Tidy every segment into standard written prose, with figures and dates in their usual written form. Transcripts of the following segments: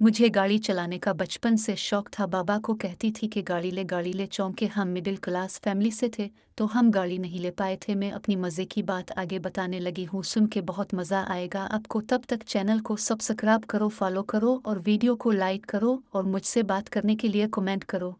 मुझे गाड़ी चलाने का बचपन से शौक था। बाबा को कहती थी कि गाड़ी ले, चौंके हम मिडिल क्लास फैमिली से थे, तो हम गाड़ी नहीं ले पाए थे। मैं अपनी मज़े की बात आगे बताने लगी हूँ, सुन के बहुत मज़ा आएगा आपको। तब तक चैनल को सब्सक्राइब करो, फॉलो करो और वीडियो को लाइक करो और मुझसे बात करने के लिए कमेंट करो।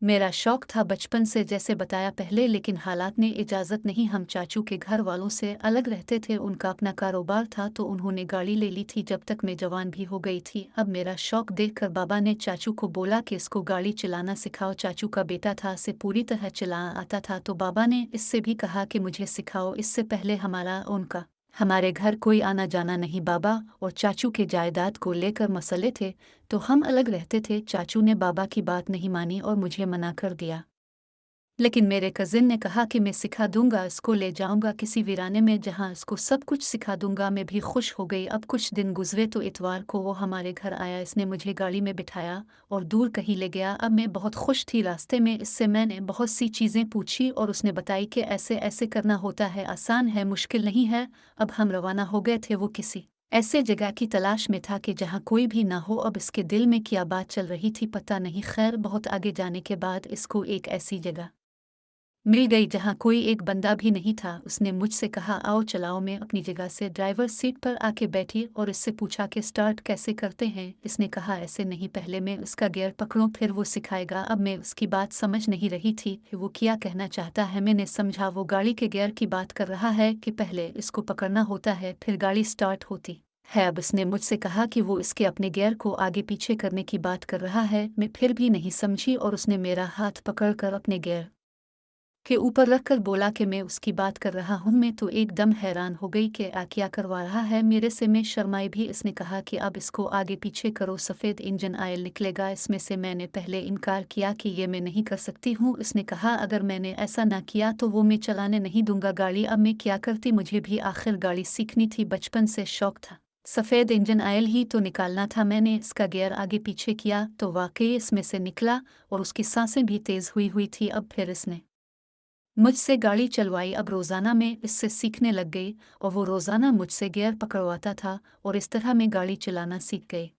मेरा शौक था बचपन से, जैसे बताया पहले, लेकिन हालात ने इजाज़त नहीं। हम चाचू के घर वालों से अलग रहते थे, उनका अपना कारोबार था तो उन्होंने गाड़ी ले ली थी जब तक मैं जवान भी हो गई थी। अब मेरा शौक देखकर बाबा ने चाचू को बोला कि इसको गाड़ी चलाना सिखाओ। चाचू का बेटा था, से पूरी तरह चलाना आता था, तो बाबा ने इससे भी कहा कि मुझे सिखाओ। इससे पहले हमारे घर कोई आना जाना नहीं। बाबा और चाचू के जायदाद को लेकर मसले थे, तो हम अलग रहते थे। चाचू ने बाबा की बात नहीं मानी और मुझे मना कर दिया, लेकिन मेरे कज़िन ने कहा कि मैं सिखा दूंगा, इसको ले जाऊंगा किसी वीराने में जहां इसको सब कुछ सिखा दूंगा। मैं भी खुश हो गई। अब कुछ दिन गुजरे तो इतवार को वो हमारे घर आया, इसने मुझे गाड़ी में बिठाया और दूर कहीं ले गया। अब मैं बहुत खुश थी। रास्ते में इससे मैंने बहुत सी चीज़ें पूछी और उसने बताई कि ऐसे ऐसे करना होता है, आसान है, मुश्किल नहीं है। अब हम रवाना हो गए थे। वो किसी ऐसे जगह की तलाश में था कि जहाँ कोई भी ना हो। अब इसके दिल में क्या बात चल रही थी पता नहीं। खैर, बहुत आगे जाने के बाद इसको एक ऐसी जगह मिल गई जहाँ कोई एक बंदा भी नहीं था। उसने मुझसे कहा, आओ चलाओ। मैं अपनी जगह से ड्राइवर सीट पर आके बैठी और इससे पूछा कि स्टार्ट कैसे करते हैं। इसने कहा, ऐसे नहीं, पहले मैं उसका गियर पकड़ूं फिर वो सिखाएगा। अब मैं उसकी बात समझ नहीं रही थी कि वो क्या कहना चाहता है। मैंने समझा वो गाड़ी के गियर की बात कर रहा है कि पहले इसको पकड़ना होता है फिर गाड़ी स्टार्ट होती है। अब उसने मुझसे कहा कि वो इसके अपने गियर को आगे पीछे करने की बात कर रहा है। मैं फिर भी नहीं समझी और उसने मेरा हाथ पकड़कर अपने गियर के ऊपर रखकर बोला कि मैं उसकी बात कर रहा हूँ। मैं तो एकदम हैरान हो गई कि क्या करवा रहा है मेरे से। मैं शर्माई भी। इसने कहा कि अब इसको आगे पीछे करो, सफ़ेद इंजन ऑयल निकलेगा इसमें से। मैंने पहले इनकार किया कि ये मैं नहीं कर सकती हूँ। इसने कहा, अगर मैंने ऐसा ना किया तो वो मैं चलाने नहीं दूंगा गाड़ी। अब मैं क्या करती, मुझे भी आखिर गाड़ी सीखनी थी, बचपन से शौक था। सफ़ेद इंजन ऑयल ही तो निकालना था। मैंने इसका गियर आगे पीछे किया तो वाकई इसमें से निकला और उसकी सांसें भी तेज़ हुई हुई थी। अब फिर इसने मुझसे गाड़ी चलवाई। अब रोज़ाना मैं इससे सीखने लग गई और वो रोज़ाना मुझसे गियर पकड़वाता था और इस तरह मैं गाड़ी चलाना सीख गई।